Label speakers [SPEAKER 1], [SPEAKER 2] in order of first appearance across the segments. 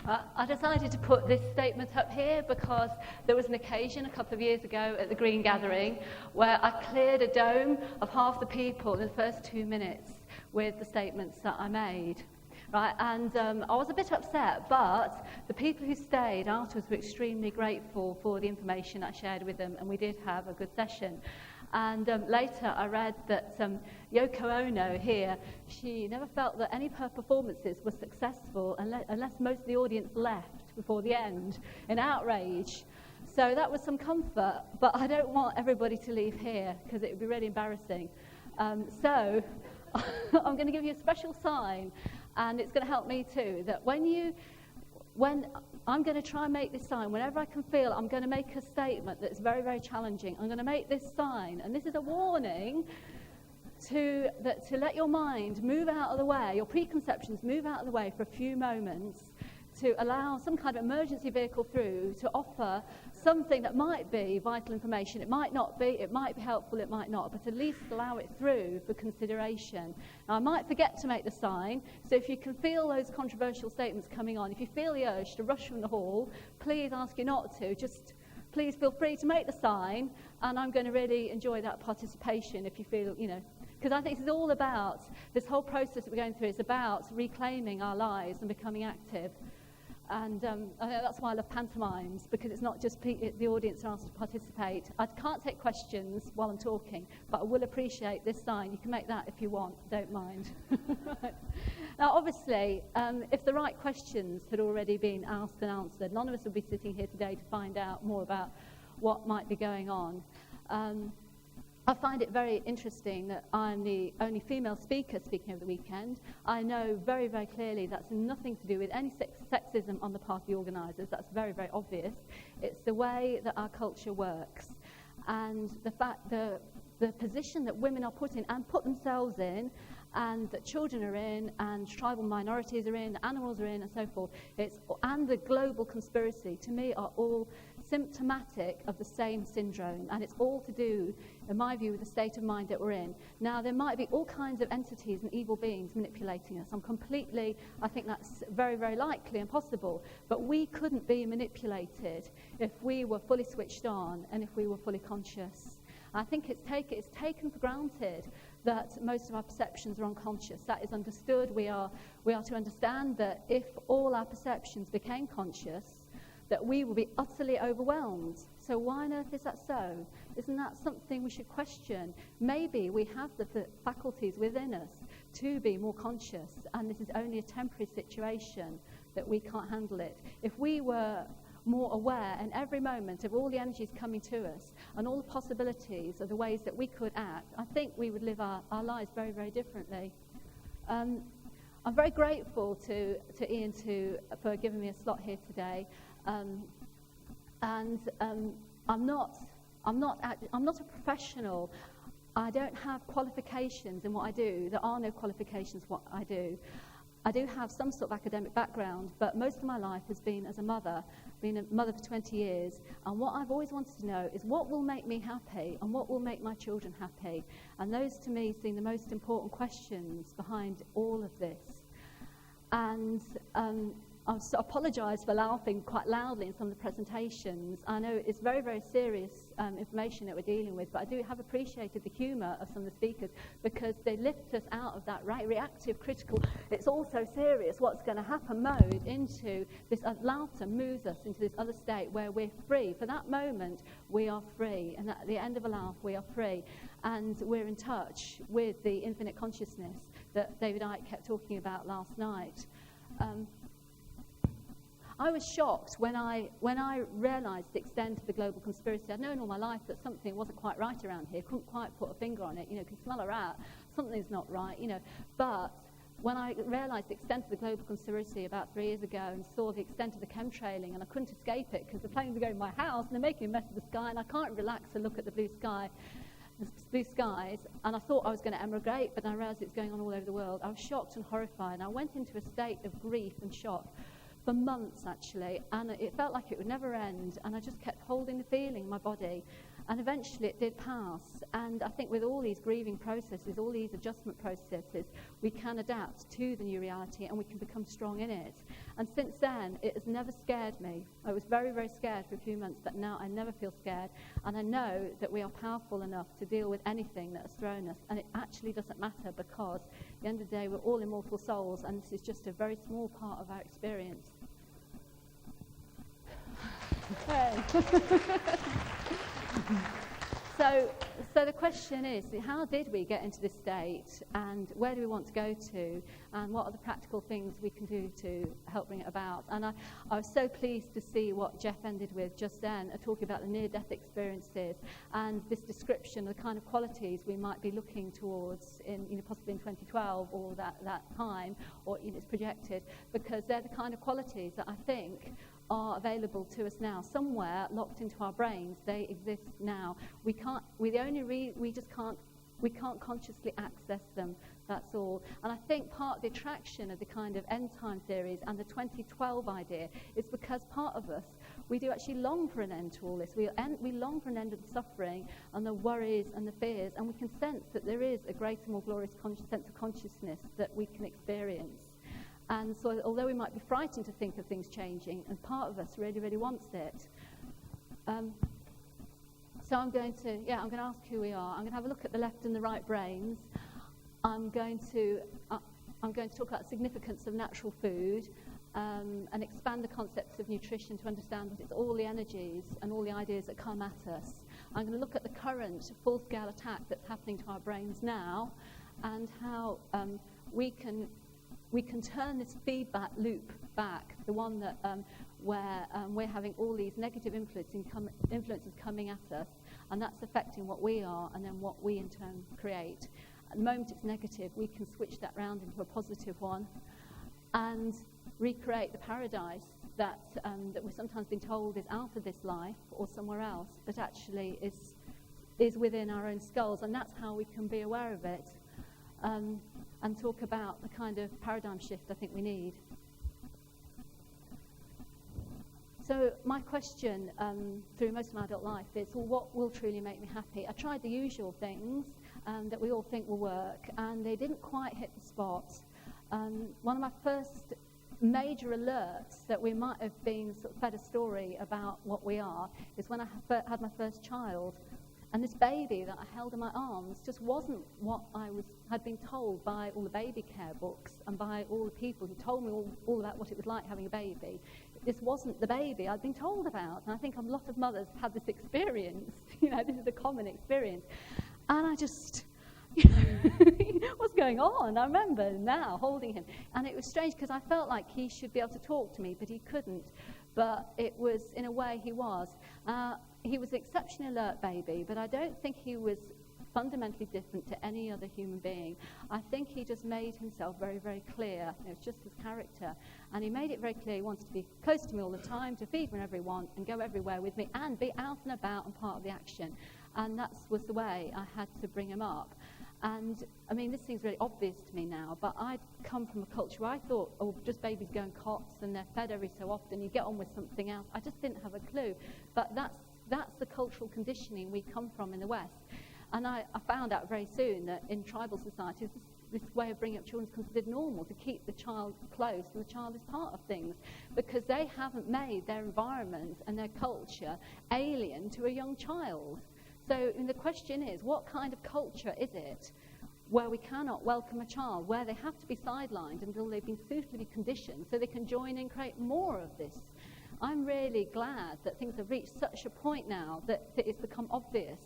[SPEAKER 1] I decided to put this statement up here because there was an occasion a couple of years ago at the Green Gathering where I cleared a dome of half the people in the first 2 minutes with the statements that I made. Right, and I was a bit upset, but the people who stayed afterwards were extremely grateful for the information I shared with them, and we did have a good session. And later I read that Yoko Ono here, she never felt that any of her performances were successful unless most of the audience left before the end in outrage. So that was some comfort, but I don't want everybody to leave here because it would be really embarrassing. So I'm going to give you a special sign, and it's going to help me too, that when I'm going to try and make this sign, whenever I can feel I'm going to make a statement that's very, very challenging, I'm going to make this sign, and this is a warning to let your mind move out of the way, your preconceptions move out of the way for a few moments, to allow some kind of emergency vehicle through to offer something that might be vital information. It might not be, it might be helpful, it might not, but at least allow it through for consideration. Now, I might forget to make the sign, so if you can feel those controversial statements coming on, if you feel the urge to rush from the hall, please ask you not to. Just please feel free to make the sign, and I'm going to really enjoy that participation if you feel, because I think this is all about, this whole process that we're going through is about reclaiming our lives and becoming active. And I think that's why I love pantomimes, because it's not just the audience asked to participate. I can't take questions while I'm talking, but I will appreciate this sign. You can make that if you want, don't mind. Now, obviously, if the right questions had already been asked and answered, none of us would be sitting here today to find out more about what might be going on. I find it very interesting that I'm the only female speaker speaking over the weekend. I know very, very clearly that's nothing to do with any sexism on the part of the organisers. That's very, very obvious. It's the way that our culture works. And the fact, the position that women are put in and put themselves in, and that children are in, and tribal minorities are in, animals are in, and so forth, and the global conspiracy, to me, are all symptomatic of the same syndrome, and it's all to do, in my view, with the state of mind that we're in. Now, there might be all kinds of entities and evil beings manipulating us. I think that's very, very likely and possible, but we couldn't be manipulated if we were fully switched on and if we were fully conscious. I think it's taken for granted that most of our perceptions are unconscious. That is understood. We are to understand that if all our perceptions became conscious, that we will be utterly overwhelmed. So why on earth is that so? Isn't that something we should question? Maybe we have the faculties within us to be more conscious, and this is only a temporary situation that we can't handle it. If we were more aware in every moment of all the energies coming to us and all the possibilities of the ways that we could act, I think we would live our lives very, very differently. I'm very grateful to Ian for giving me a slot here today. I'm not a professional. I don't have qualifications in what I do. There are no qualifications in what I do. I do have some sort of academic background, but most of my life has been as a mother, been a mother for 20 years. And what I've always wanted to know is what will make me happy and what will make my children happy. And those, to me, seem the most important questions behind all of this. And I apologise for laughing quite loudly in some of the presentations. I know it's very, very serious information that we're dealing with, but I do have appreciated the humour of some of the speakers because they lift us out of that reactive, critical, it's all so serious, what's going to happen mode into this, laughter moves us into this other state where we're free. For that moment, we are free, and at the end of a laugh, we are free. And we're in touch with the infinite consciousness that David Icke kept talking about last night. I was shocked when I realised the extent of the global conspiracy. I'd known all my life that something wasn't quite right around here. Couldn't quite put a finger on it. Could smell a rat. Something's not right. But when I realised the extent of the global conspiracy about 3 years ago and saw the extent of the chemtrailing, and I couldn't escape it because the planes are going to my house and they're making a mess of the sky, and I can't relax and look at the blue skies, and I thought I was going to emigrate, but I realised it's going on all over the world. I was shocked and horrified, and I went into a state of grief and shock for months, actually, and it felt like it would never end, and I just kept holding the feeling in my body. And eventually it did pass. And I think with all these grieving processes, all these adjustment processes, we can adapt to the new reality and we can become strong in it. And since then, it has never scared me. I was very, very scared for a few months, but now I never feel scared. And I know that we are powerful enough to deal with anything that has thrown us. And it actually doesn't matter, because at the end of the day, we're all immortal souls, and this is just a very small part of our experience. Hey. So the question is, how did we get into this state, and where do we want to go to, and what are the practical things we can do to help bring it about? And I was so pleased to see what Jeff ended with just then, talking about the near-death experiences and this description of the kind of qualities we might be looking towards in, possibly in 2012 or that time, or it's projected, because they're the kind of qualities that I think are available to us now, somewhere locked into our brains. They exist now. We can't consciously access them. That's all. And I think part of the attraction of the kind of end time theories and the 2012 idea is because part of us, we do actually long for an end to all this. We long for an end of the suffering and the worries and the fears, and we can sense that there is a greater, more glorious sense of consciousness that we can experience. And so although we might be frightened to think of things changing, and part of us really, really wants it. So I'm going to ask who we are. I'm going to have a look at the left and the right brains. I'm going to talk about the significance of natural food, and expand the concepts of nutrition to understand that it's all the energies and all the ideas that come at us. I'm going to look at the current full-scale attack that's happening to our brains now, and how we can turn this feedback loop back, the one that where we're having all these negative influences coming at us, and that's affecting what we are and then what we in turn create. At the moment it's negative, we can switch that round into a positive one and recreate the paradise that we've sometimes been told is out of this life or somewhere else, but actually is within our own skulls, and that's how we can be aware of it. And talk about the kind of paradigm shift I think we need. So my question through most of my adult life is, well, what will truly make me happy? I tried the usual things that we all think will work, and they didn't quite hit the spot. One of my first major alerts that we might have been sort of fed a story about what we are is when I had my first child. And this baby that I held in my arms just wasn't what I had been told by all the baby care books and by all the people who told me all about what it was like having a baby. This wasn't the baby I'd been told about. And I think a lot of mothers have this experience. This is a common experience. And I just, what's going on? I remember now holding him. And it was strange because I felt like he should be able to talk to me, but he couldn't. But it was, in a way, he was. He was an exceptionally alert baby, but I don't think he was fundamentally different to any other human being. I think he just made himself very, very clear. It was just his character. And he made it very clear he wanted to be close to me all the time, to feed whenever he wanted, and go everywhere with me, and be out and about and part of the action. And that was the way I had to bring him up. And, this seems really obvious to me now, but I'd come from a culture where I thought, just babies go in cots and they're fed every so often, you get on with something else. I just didn't have a clue. But that's the cultural conditioning we come from in the West. And I found out very soon that in tribal societies, this way of bringing up children is considered normal, to keep the child close, and the child is part of things, because they haven't made their environment and their culture alien to a young child. So the question is, what kind of culture is it where we cannot welcome a child, where they have to be sidelined until they've been suitably conditioned so they can join and create more of this? I'm really glad that things have reached such a point now that it's become obvious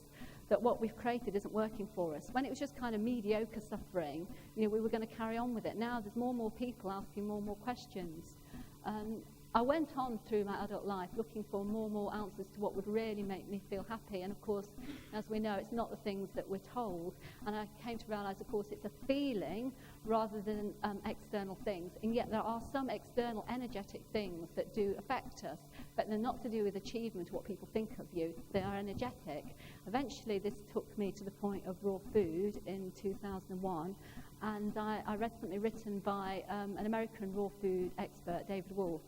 [SPEAKER 1] that what we've created isn't working for us. When it was just kind of mediocre suffering, we were going to carry on with it. Now there's more and more people asking more and more questions. I went on through my adult life looking for more and more answers to what would really make me feel happy. And of course, as we know, it's not the things that we're told. And I came to realize, of course, it's a feeling rather than external things. And yet there are some external energetic things that do affect us, but they're not to do with achievement or what people think of you. They are energetic. Eventually, this took me to the point of raw food in 2001. And I read something written by an American raw food expert, David Wolfe.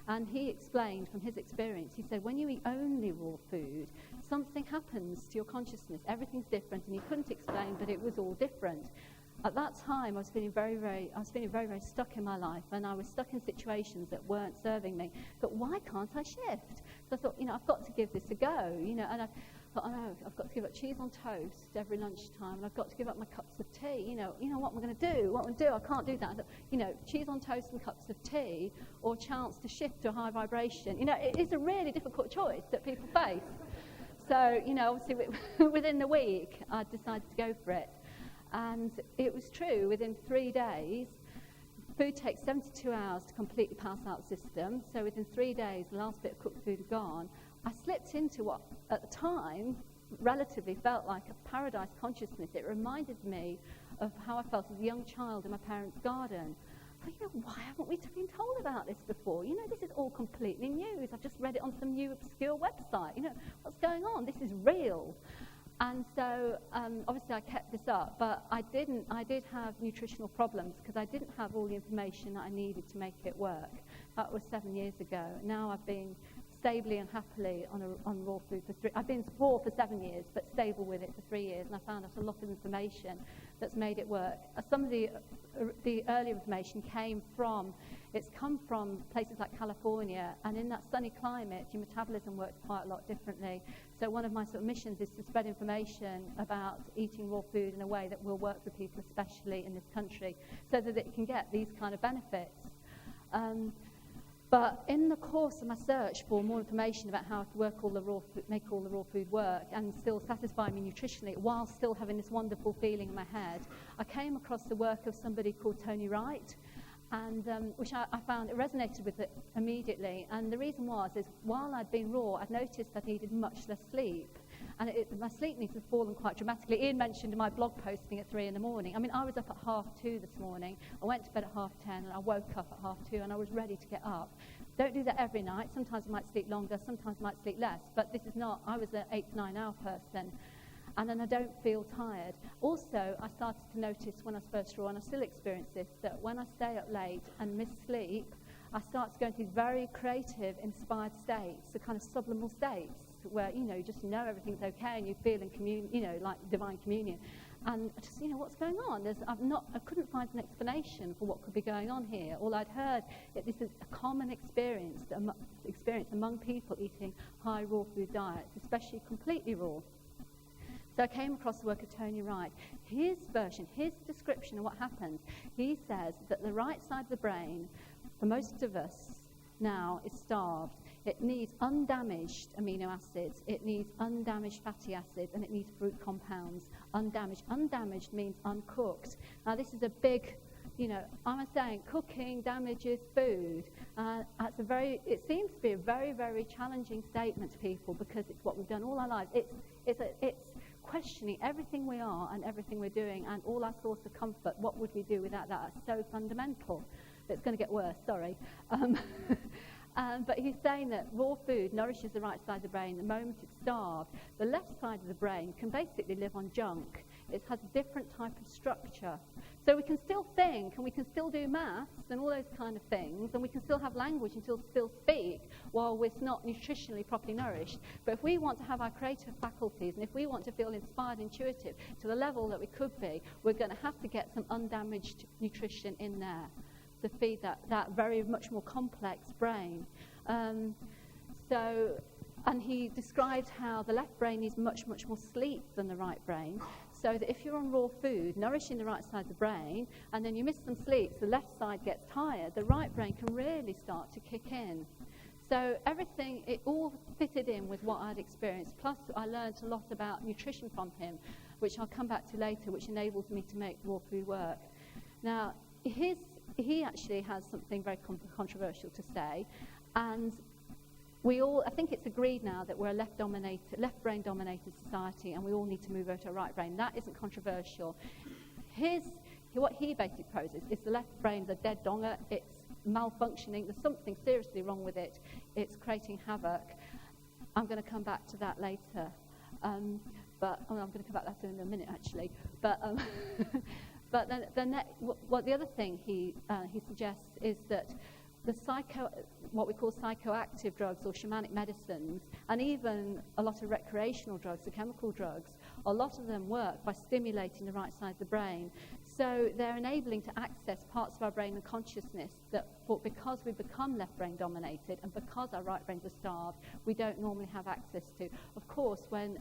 [SPEAKER 1] And he explained from his experience, he said, when you eat only raw food, something happens to your consciousness. Everything's different, and he couldn't explain, but it was all different. At that time, I was feeling very, very stuck in my life, and I was stuck in situations that weren't serving me. But why can't I shift? So I thought, I've got to give this a go, and I thought, I've got to give up cheese on toast every lunchtime, and I've got to give up my cups of tea. What am I going to do? What am I going to do? I can't do that. I thought, cheese on toast and cups of tea, or chance to shift to a high vibration. It is a really difficult choice that people face. So, obviously, within the week, I decided to go for it. And it was true, within 3 days, food takes 72 hours to completely pass out the system. So within 3 days, the last bit of cooked food had gone. I slipped into what, at the time, relatively felt like a paradise consciousness. It reminded me of how I felt as a young child in my parents' garden. But, why haven't we been told about this before? This is all completely news. I've just read it on some new obscure website. What's going on? This is real. And so, obviously, I kept this up, but I did have nutritional problems because I didn't have all the information that I needed to make it work. That was 7 years ago. Now I've been stably and happily on raw food I've been raw for 7 years, but stable with it for 3 years, and I found out a lot of information that's made it work. Some of the early information it's come from places like California, and in that sunny climate, your metabolism works quite a lot differently. So one of my sort of missions is to spread information about eating raw food in a way that will work for people, especially in this country, so that it can get these kind of benefits. But in the course of my search for more information about how to make all the raw food work and still satisfy me nutritionally while still having this wonderful feeling in my head, I came across the work of somebody called Tony Wright, and which I found it resonated with it immediately. And the reason is while I'd been raw, I'd noticed I needed much less sleep. And my sleep needs have fallen quite dramatically. Ian mentioned in my blog posting at 3 in the morning. I was up at 2:30 this morning. I went to bed at 10:30, and I woke up at 2:30, and I was ready to get up. Don't do that every night. Sometimes I might sleep longer, sometimes I might sleep less. But this is not, I was an 8 to 9 hour person. And then I don't feel tired. Also, I started to notice when I was first raw, and I still experience this, that when I stay up late and miss sleep, I start to go into these very creative, inspired states, the kind of subliminal states, where, you just know everything's okay and you feel in communion, like divine communion. And I just, what's going on? I couldn't find an explanation for what could be going on here. All I'd heard, this is a common experience among people eating high raw food diets, especially completely raw. So I came across the work of Tony Wright. His description of what happens, he says that the right side of the brain, for most of us now, is starved. It needs undamaged amino acids, it needs undamaged fatty acids, and it needs fruit compounds. Undamaged means uncooked. Now this is a big, I'm saying cooking damages food. It seems to be a very, very challenging statement to people because it's what we've done all our lives. It's questioning everything we are and everything we're doing and all our source of comfort. What would we do without that? It's so fundamental. It's going to get worse, sorry. But he's saying that raw food nourishes the right side of the brain. The moment it's starved, the left side of the brain can basically live on junk. It has a different type of structure. So we can still think, and we can still do maths and all those kind of things, and we can still have language and still speak while we're not nutritionally properly nourished. But if we want to have our creative faculties, and if we want to feel inspired, intuitive, to the level that we could be, we're going to have to get some undamaged nutrition in there to feed that very much more complex brain. And he described how the left brain needs much, much more sleep than the right brain, so that if you're on raw food, nourishing the right side of the brain, and then you miss some sleep, so the left side gets tired, the right brain can really start to kick in. So everything, it all fitted in with what I'd experienced. Plus, I learned a lot about nutrition from him, which I'll come back to later, which enabled me to make raw food work. Now, he actually has something very controversial to say, and I think it's agreed now that we're a left brain dominated society, and we all need to move over to a right brain. That isn't controversial. What he basically proposes is the left brain's a dead donger. It's malfunctioning. There's something seriously wrong with it. It's creating havoc. I'm going to come back to that later. I'm going to come back to that in a minute, actually. But the other thing he suggests is that what we call psychoactive drugs or shamanic medicines, and even a lot of recreational drugs, the chemical drugs, a lot of them work by stimulating the right side of the brain. So they're enabling to access parts of our brain and consciousness that, because we become left brain dominated and because our right brains are starved, we don't normally have access to. Of course, when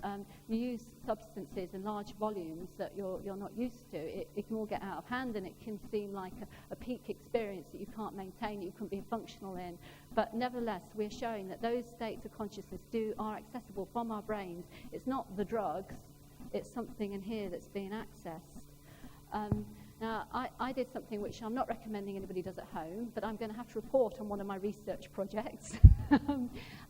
[SPEAKER 1] you use substances in large volumes that you're not used to, it can all get out of hand, and it can seem like a peak experience that you can't maintain, that you couldn't be functional in. But nevertheless, we're showing that those states of consciousness are accessible from our brains. It's not the drugs, it's something in here that's being accessed. Now, I did something which I'm not recommending anybody does at home, but I'm going to have to report on one of my research projects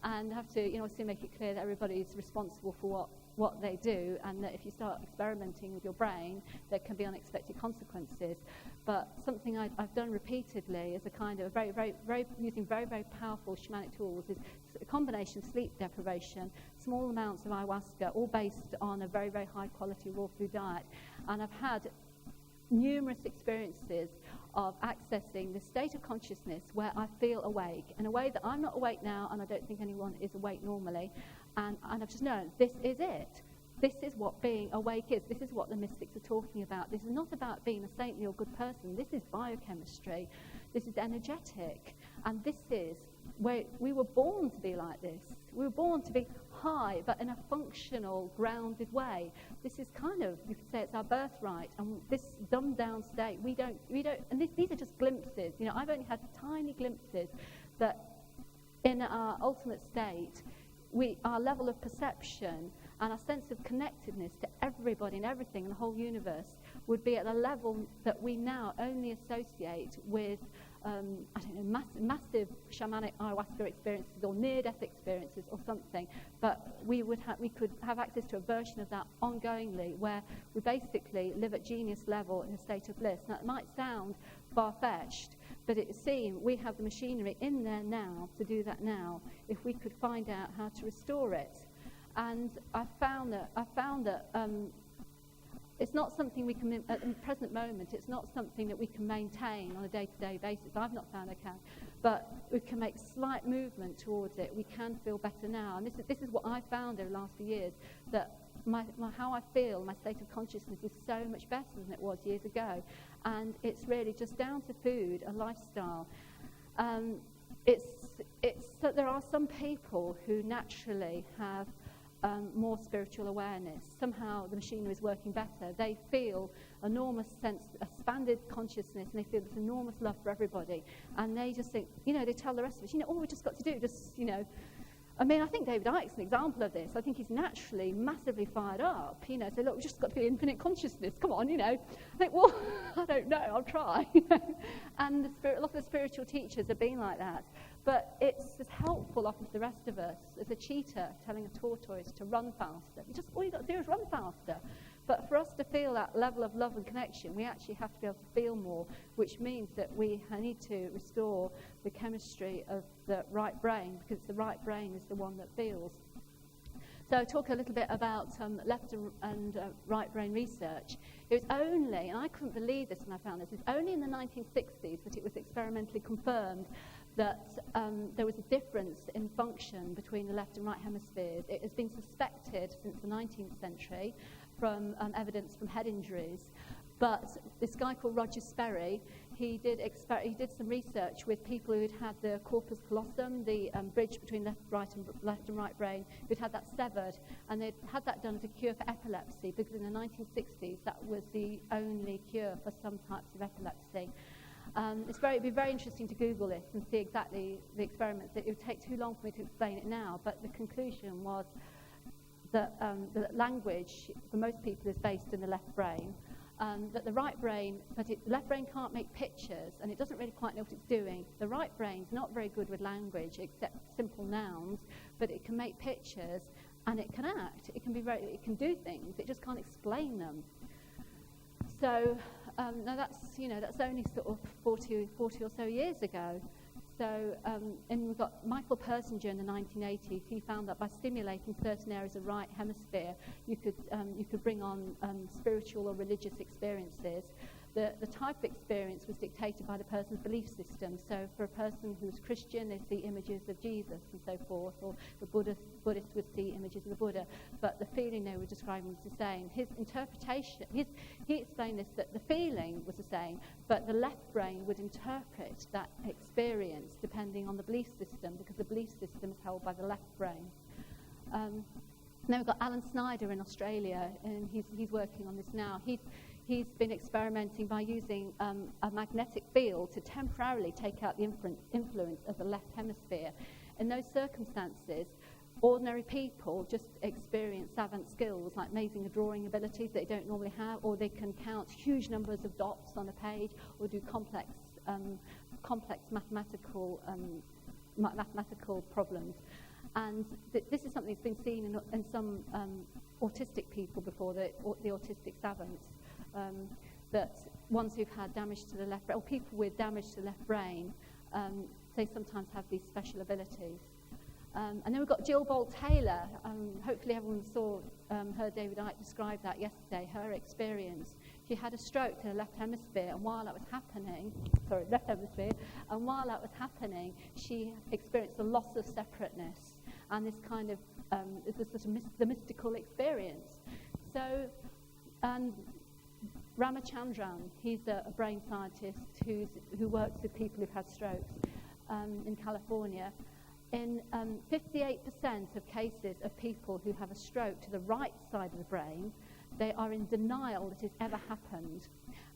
[SPEAKER 1] and have to, obviously make it clear that everybody's responsible for what they do, and that if you start experimenting with your brain, there can be unexpected consequences. But something I've done repeatedly is a kind of using very, very powerful shamanic tools is a combination of sleep deprivation, small amounts of ayahuasca, all based on a very, very high quality raw food diet. And I've had numerous experiences of accessing the state of consciousness where I feel awake in a way that I'm not awake now, and I don't think anyone is awake normally. And I've just known, this is it. This is what being awake is. This is what the mystics are talking about. This is not about being a saintly or good person. This is biochemistry. This is energetic. And this is where we were born to be like this. We were born to be high, but in a functional, grounded way. This is kind of, you could say it's our birthright. And this dumbed down state, we don't, and these are just glimpses. I've only had tiny glimpses that in our ultimate state, our level of perception and our sense of connectedness to everybody and everything in the whole universe would be at a level that we now only associate with massive shamanic ayahuasca experiences or near-death experiences or something. But we could have access to a version of that ongoingly, where we basically live at genius level in a state of bliss. Now, it might sound far-fetched, but it seems we have the machinery in there now to do that now, if we could find out how to restore it. And I found that it's not something we can, at the present moment, it's not something that we can maintain on a day-to-day basis. I've not found I can. But we can make slight movement towards it. We can feel better now. And this is what I found over the last few years, that how I feel, my state of consciousness is so much better than it was years ago. And it's really just down to food and lifestyle. There are some people who naturally have more spiritual awareness. Somehow the machinery is working better. They feel enormous sense, expanded consciousness, and they feel this enormous love for everybody. And they just think, they tell the rest of us, all we just got to do, I think David Icke's an example of this. I think he's naturally massively fired up, say, look, we've just got to feel infinite consciousness, come on, I think, well, I don't know, I'll try. And a lot of the spiritual teachers have been like that. But it's as helpful often to the rest of us as a cheetah telling a tortoise to run faster. All you've got to do is run faster. But for us to feel that level of love and connection, we actually have to be able to feel more, which means that we need to restore the chemistry of the right brain, because the right brain is the one that feels. So I'll talk a little bit about left and right brain research. It was only, and I couldn't believe this when I found this, it was only in the 1960s that it was experimentally confirmed that there was a difference in function between the left and right hemispheres. It has been suspected since the 19th century from evidence from head injuries. But this guy called Roger Sperry, he did some research with people who had the corpus callosum, the bridge between left and right brain, who'd had that severed, and they'd had that done as a cure for epilepsy, because in the 1960s that was the only cure for some types of epilepsy. It'd be very interesting to Google this and see exactly the experiments. It would take too long for me to explain it now, but the conclusion was that language for most people is based in the left brain. That the right brain, the left brain can't make pictures, and it doesn't really quite know what it's doing. The right brain's not very good with language, except simple nouns, but it can make pictures, and it can act. It can do things. It just can't explain them. So now that's only sort of 40 or so years ago. So, and we've got Michael Persinger in the 1980s. He found that by stimulating certain areas of the right hemisphere, you could bring on spiritual or religious experiences. the type of experience was dictated by the person's belief system. So for a person who's Christian, they see images of Jesus and so forth, or the Buddhist would see images of the Buddha, but the feeling they were describing was the same. His interpretation, he explained this, that the feeling was the same, but the left brain would interpret that experience depending on the belief system, because the belief system is held by the left brain. Then we've got Alan Snyder in Australia, and he's working on this now. He's been experimenting by using a magnetic field to temporarily take out the influence of the left hemisphere. In those circumstances, ordinary people just experience savant skills like amazing drawing abilities that they don't normally have, or they can count huge numbers of dots on a page, or do complex mathematical problems. And this is something that's been seen in some autistic people before, the autistic savants, that ones who've had damage to the left brain, or people with damage to the left brain, they sometimes have these special abilities. And then we've got Jill Bolt-Taylor. Hopefully everyone heard David Icke describe that yesterday, her experience. She had a stroke to the left hemisphere, and while that was happening, she experienced a loss of separateness and this kind of the mystical experience. So, Ramachandran, he's a brain scientist who works with people who've had strokes in California. In 58% of cases of people who have a stroke to the right side of the brain, they are in denial that it's ever happened,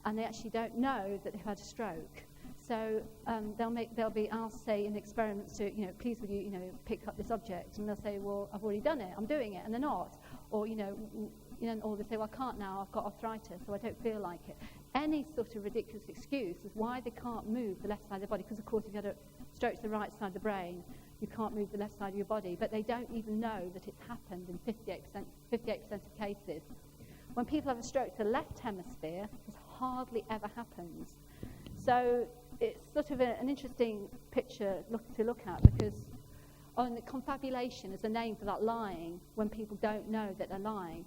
[SPEAKER 1] and they actually don't know that they've had a stroke. So they'll be asked, say, in experiments to, please would you, pick up this object, and they'll say, well, I've already done it, I'm doing it, and they're not. Or, or they say, well, I can't now, I've got arthritis, so I don't feel like it. Any sort of ridiculous excuse is why they can't move the left side of the body, because, of course, if you had a stroke to the right side of the brain, you can't move the left side of your body, but they don't even know that it's happened in 58% of cases. When people have a stroke to the left hemisphere, this hardly ever happens. So it's sort of an interesting picture to look at, because the confabulation is a name for that lying when people don't know that they're lying.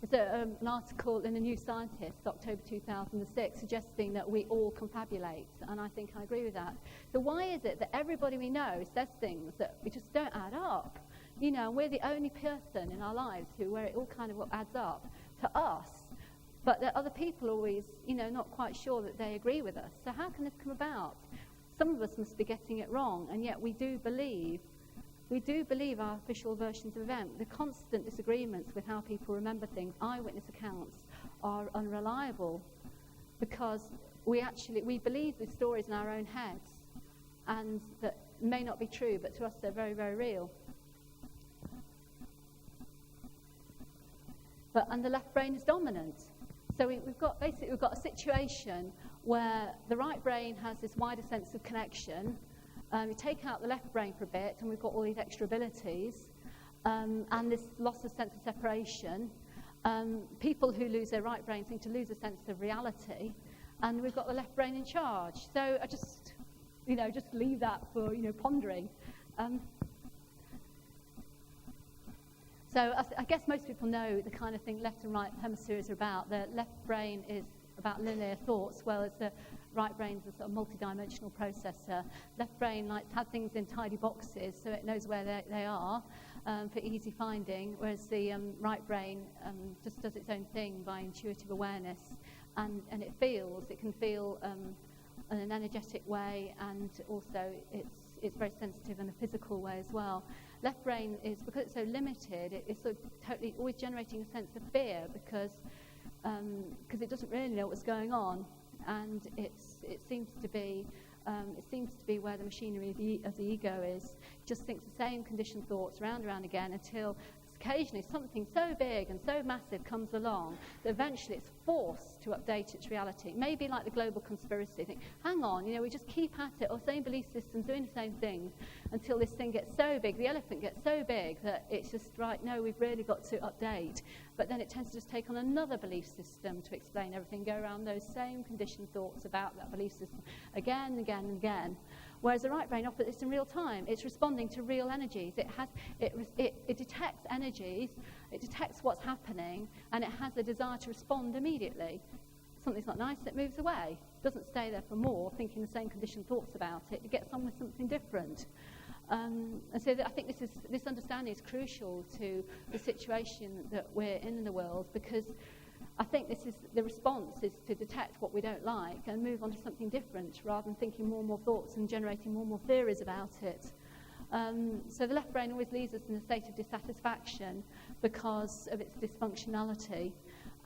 [SPEAKER 1] There's an article in the New Scientist, October 2006, suggesting that we all confabulate, and I think I agree with that. So why is it that everybody we know says things that we just don't add up? We're the only person in our lives where it all kind of adds up to us, but that other people are always, not quite sure that they agree with us. So how can this come about? Some of us must be getting it wrong, and yet we do believe our official versions of events. The constant disagreements with how people remember things, eyewitness accounts, are unreliable, because we believe these stories in our own heads, and that may not be true, but to us they're very, very real. And the left brain is dominant. So we've got a situation where the right brain has this wider sense of connection. You take out the left brain for a bit, and we've got all these extra abilities, and this loss of sense of separation. People who lose their right brain seem to lose a sense of reality, and we've got the left brain in charge. So I just leave that for pondering. So I guess most people know the kind of thing left and right hemispheres are about. The left brain is about linear thoughts, whereas the right brain is a sort of multi-dimensional processor. Left brain likes to have things in tidy boxes, so it knows where they are for easy finding, whereas the right brain just does its own thing by intuitive awareness, and it can feel in an energetic way, and also it's very sensitive in a physical way as well. Left brain is, because it's so limited, it's sort of totally always generating a sense of fear, because it doesn't really know what's going on, and it seems to be where the machinery of the ego is. It just thinks the same conditioned thoughts round and round again, until occasionally something so big and so massive comes along that eventually it's forced to update its reality. Maybe like the global conspiracy. Think, hang on, we just keep at it, or same belief systems doing the same things, until this thing gets so big, the elephant gets so big, that it's just, right, no, we've really got to update. But then it tends to just take on another belief system to explain everything, go around those same conditioned thoughts about that belief system again and again and again. Whereas the right brain operates in real time. It's responding to real energies. It detects energies, it detects what's happening, and it has a desire to respond immediately. Something's not nice, it moves away. It doesn't stay there for more, thinking the same conditioned thoughts about it. It gets on with something different. And so I think this understanding is crucial to the situation that we're in the world, because I think the response is to detect what we don't like and move on to something different, rather than thinking more and more thoughts and generating more and more theories about it. So the left brain always leaves us in a state of dissatisfaction because of its dysfunctionality,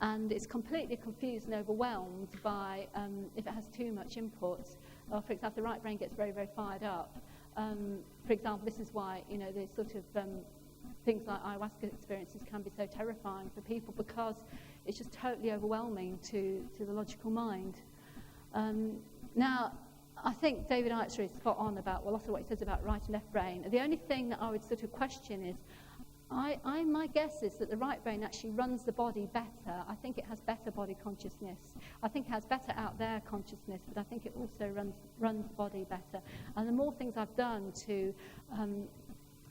[SPEAKER 1] and it's completely confused and overwhelmed by if it has too much input. Or, for example, the right brain gets very, very fired up. For example, this is why, the sort of things like ayahuasca experiences can be so terrifying for people, because it's just totally overwhelming to the logical mind. Now, I think David Eitzer is spot on about also what he says about right and left brain. The only thing that I would sort of question is, my guess is that the right brain actually runs the body better. I think it has better body consciousness. I think it has better out there consciousness, but I think it also runs the body better. And the more things I've done to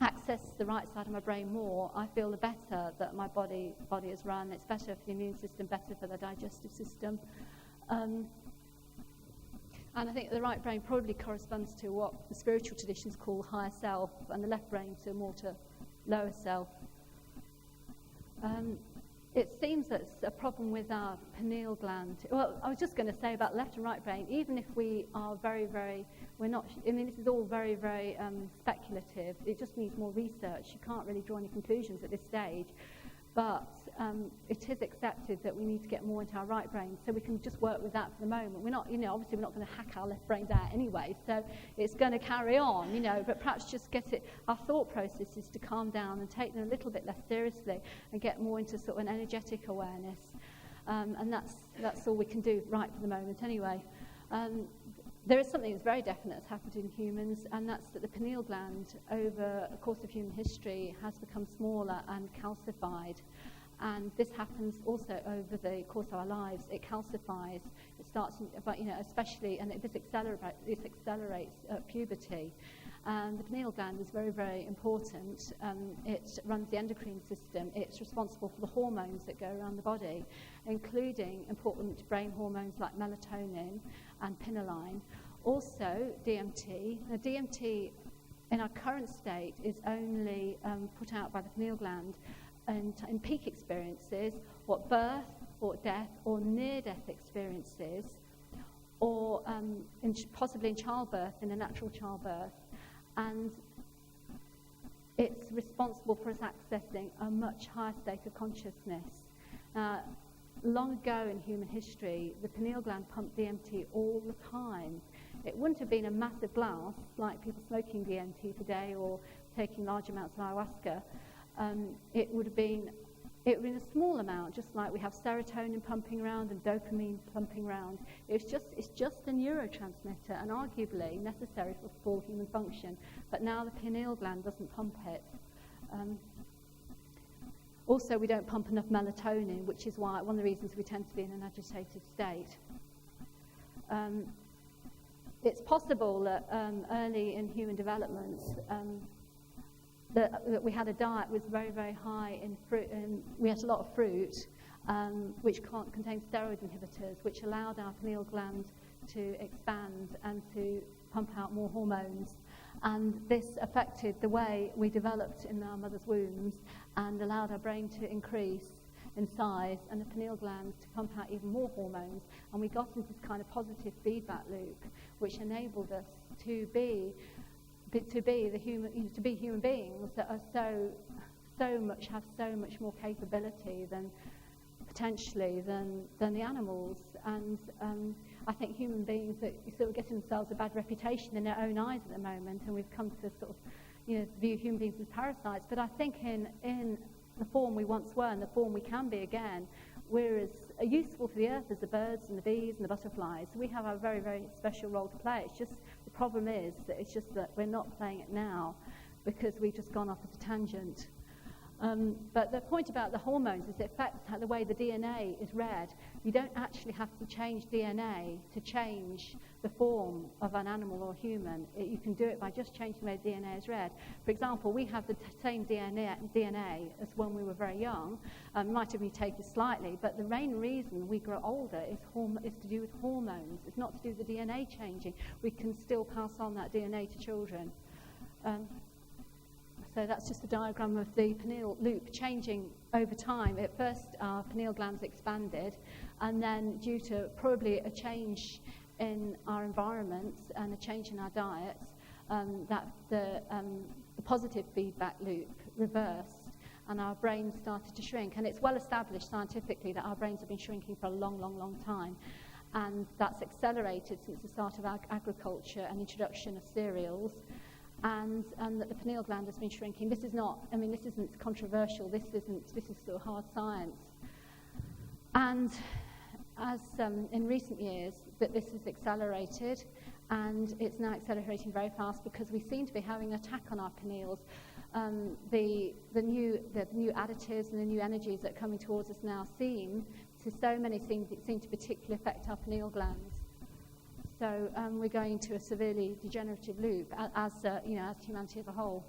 [SPEAKER 1] access the right side of my brain more, I feel the better that my body is run. It's better for the immune system, better for the digestive system. And I think the right brain probably corresponds to what the spiritual traditions call higher self, and the left brain to more to lower self. It seems that's a problem with our pineal gland. Well, I was just going to say about left and right brain, even if we are very, very, we're not, this is all very, very speculative. It just needs more research. You can't really draw any conclusions at this stage. But it is accepted that we need to get more into our right brain, so we can just work with that for the moment. We're not, obviously we're not going to hack our left brains out anyway, so it's going to carry on, but perhaps just get it, our thought process is to calm down and take them a little bit less seriously and get more into sort of an energetic awareness. And that's all we can do right for the moment anyway. There is something that's very definite that's happened in humans, and that's that the pineal gland, over the course of human history, has become smaller and calcified. And this happens also over the course of our lives. It calcifies. It starts, especially, and this accelerates at puberty. And the pineal gland is very, very important. It runs the endocrine system. It's responsible for the hormones that go around the body, including important brain hormones like melatonin and pinoline. Also, DMT. Now, DMT, in our current state, is only put out by the pineal gland in peak experiences, or birth, or death, or near-death experiences, or possibly in childbirth, in a natural childbirth. And it's responsible for us accessing a much higher state of consciousness. Long ago in human history, the pineal gland pumped DMT all the time. It wouldn't have been a massive blast like people smoking DMT today or taking large amounts of ayahuasca. It would have been a small amount, just like we have serotonin pumping around and dopamine pumping around. It's just a neurotransmitter and arguably necessary for full human function. But now the pineal gland doesn't pump it. Also, we don't pump enough melatonin, which is why one of the reasons we tend to be in an agitated state. It's possible that early in human development, that we had a diet was very, very high in fruit, and we ate a lot of fruit, which contained steroid inhibitors, which allowed our pineal gland to expand and to pump out more hormones. And this affected the way we developed in our mother's wombs and allowed our brain to increase in size and the pineal gland to pump out even more hormones. And we got into this kind of positive feedback loop, which enabled us to be human beings that are have so much more capability than potentially than the animals. And I think human beings are sort of getting themselves a bad reputation in their own eyes at the moment, and we've come to sort of view human beings as parasites. But I think in the form we once were and the form we can be again, we're as useful to the earth as the birds and the bees and the butterflies. We have a very, very special role to play. It's just the problem is that it's just that we're not playing it now because we've just gone off at a tangent. But the point about the hormones is it affects the way the DNA is read. You don't actually have to change DNA to change the form of an animal or human. You can do it by just changing the way DNA is read. For example, we have the same DNA as when we were very young. It might have mutated slightly, but the main reason we grow older is to do with hormones. It's not to do with the DNA changing. We can still pass on that DNA to children. So that's just a diagram of the pineal loop changing over time. At first, our pineal glands expanded, and then due to probably a change in our environments and a change in our diets, that the positive feedback loop reversed, and our brains started to shrink. And it's well established scientifically that our brains have been shrinking for a long, long, long time. And that's accelerated since the start of agriculture and introduction of cereals. And that the pineal gland has been shrinking. This isn't controversial. This is sort of hard science. And as in recent years, that this has accelerated, and it's now accelerating very fast because we seem to be having an attack on our pineals. The new additives and the new energies that are coming towards us now seem to particularly affect our pineal glands. So we're going to a severely degenerative loop as humanity as a whole.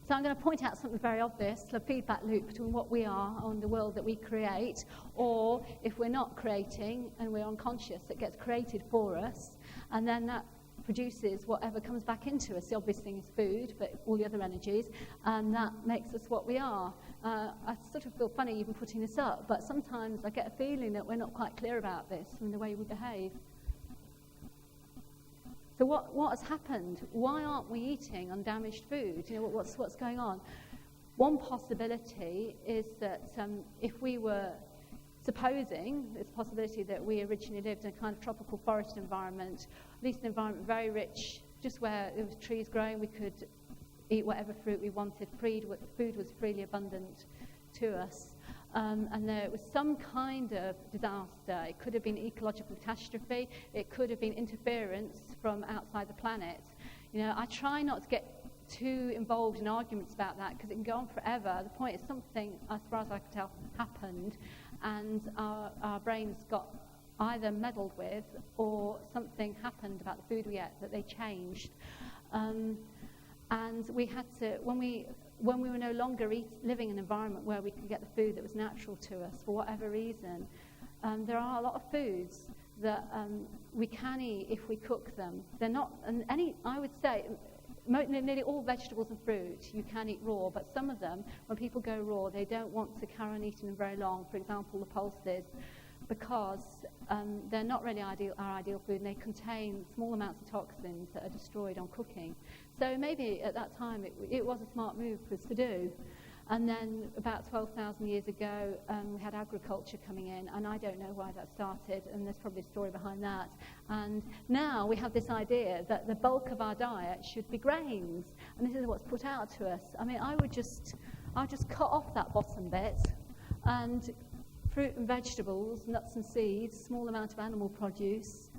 [SPEAKER 1] So I'm going to point out something very obvious, the feedback loop between what we are and the world that we create, or if we're not creating and we're unconscious, it gets created for us, and then that produces whatever comes back into us. The obvious thing is food, but all the other energies, and that makes us what we are. I sort of feel funny even putting this up, but sometimes I get a feeling that we're not quite clear about this from the way we behave. So what has happened? Why aren't we eating undamaged food? What's going on? One possibility is that if we were supposing, it's a possibility that we originally lived in a kind of tropical forest environment, at least an environment very rich, just where there was trees growing, we could eat whatever fruit we wanted. Food was freely abundant to us. And there was some kind of disaster. It could have been ecological catastrophe. It could have been interference from outside the planet. I try not to get too involved in arguments about that because it can go on forever. The point is something, as far as I can tell, happened, and our brains got either meddled with or something happened about the food we ate that they changed. And we had to, when we were no longer living in an environment where we could get the food that was natural to us for whatever reason, there are a lot of foods that we can eat if we cook them. They're not, I would say, nearly all vegetables and fruit you can eat raw, but some of them, when people go raw, they don't want to carry on eating them very long. For example, the pulses, because they're not really our ideal food, and they contain small amounts of toxins that are destroyed on cooking. So maybe at that time it was a smart move for us to do. And then about 12,000 years ago, we had agriculture coming in, and I don't know why that started, and there's probably a story behind that. And now we have this idea that the bulk of our diet should be grains, and this is what's put out to us. I would just cut off that bottom bit, and fruit and vegetables, nuts and seeds, small amount of animal produce.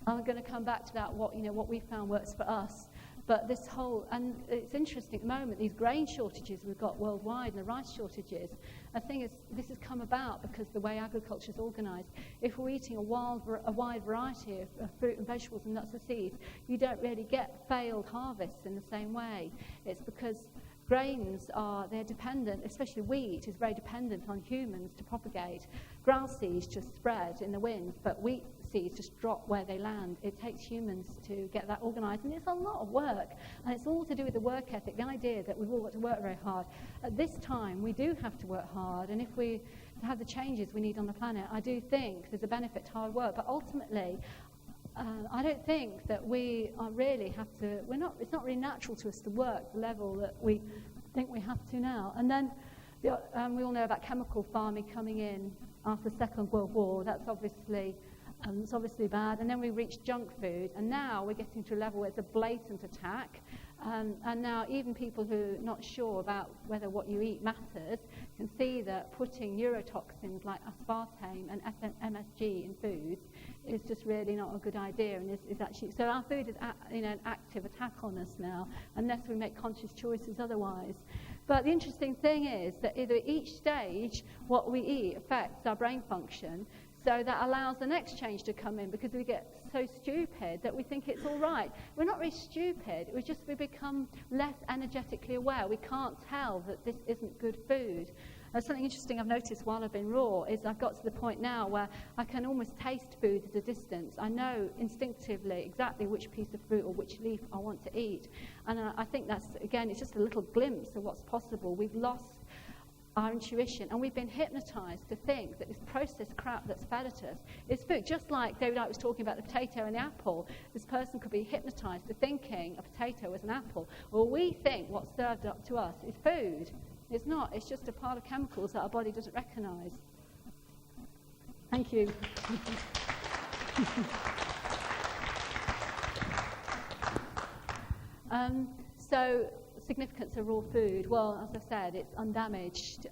[SPEAKER 1] I'm going to come back to that, what we found works for us. But this whole, and it's interesting at the moment, these grain shortages we've got worldwide and the rice shortages, the thing is, this has come about because the way agriculture is organised. If we're eating a wide variety of fruit and vegetables and nuts and seeds, you don't really get failed harvests in the same way. It's because grains they're dependent, especially wheat is very dependent on humans to propagate. Grass seeds just spread in the wind, but wheat seeds just drop where they land. It takes humans to get that organised, and it's a lot of work, and it's all to do with the work ethic, the idea that we've all got to work very hard. At this time, we do have to work hard, and if we have the changes we need on the planet, I do think there's a benefit to hard work, but ultimately, I don't think that we really have to, it's not really natural to us to work the level that we think we have to now. And then we all know about chemical farming coming in after the Second World War. That's obviously bad. And then we reached junk food, and now we're getting to a level where it's a blatant attack. And now even people who are not sure about whether what you eat matters can see that putting neurotoxins like aspartame and MSG in foods is just really not a good idea, and is actually, so our food is an active attack on us now, unless we make conscious choices otherwise. But the interesting thing is that either each stage, what we eat affects our brain function, so that allows the next change to come in, because we get so stupid that we think it's all right. We're not really stupid, we become less energetically aware. We can't tell that this isn't good food. Something interesting I've noticed while I've been raw is I've got to the point now where I can almost taste food at a distance. I know instinctively exactly which piece of fruit or which leaf I want to eat. And I think that's, again, it's just a little glimpse of what's possible. We've lost our intuition, and we've been hypnotized to think that this processed crap that's fed at us is food. Just like David Icke was talking about the potato and the apple, this person could be hypnotized to thinking a potato is an apple. Well, we think what's served up to us is food. It's not. It's just a pile of chemicals that our body doesn't recognize. Thank you. So, significance of raw food. Well, as I said, it's undamaged.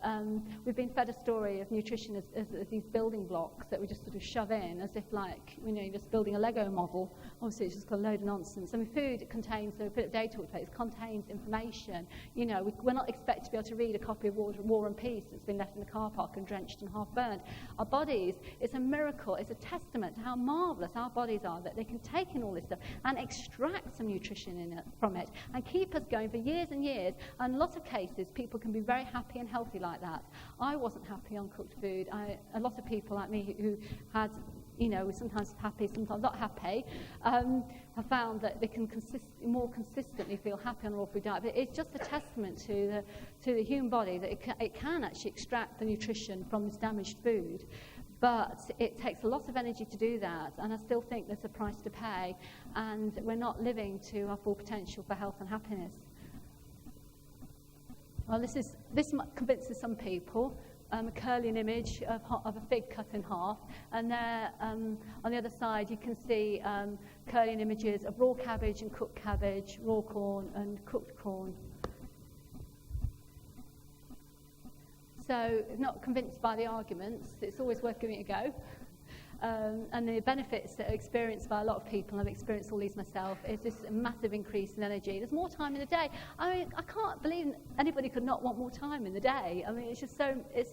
[SPEAKER 1] We've been fed a story of nutrition as these building blocks that we just sort of shove in, as if like, you're just building a Lego model. Obviously, it's just got a load of nonsense. I mean, food contains, so Dave talked about, it contains information. We're not expected to be able to read a copy of War and Peace that's been left in the car park and drenched and half burned. Our bodies, it's a miracle. It's a testament to how marvellous our bodies are, that they can take in all this stuff and extract some nutrition from it and keep us going for years and years. And in a lot of cases, people can be very happy and healthy like that. I wasn't happy on cooked food. A lot of people like me who had, were sometimes happy, sometimes not happy, have found that they can more consistently feel happy on a raw food diet. But it's just a testament to the human body that it can actually extract the nutrition from this damaged food. But it takes a lot of energy to do that, and I still think there's a price to pay, and we're not living to our full potential for health and happiness. Well, this convinces some people. A curling image of a fig cut in half, and there on the other side you can see curling images of raw cabbage and cooked cabbage, raw corn and cooked corn. So, if not convinced by the arguments, it's always worth giving it a go. And the benefits that are experienced by a lot of people, and I've experienced all these myself, is this massive increase in energy. There's more time in the day. I mean, I can't believe anybody could not want more time in the day. I mean, it's just so, it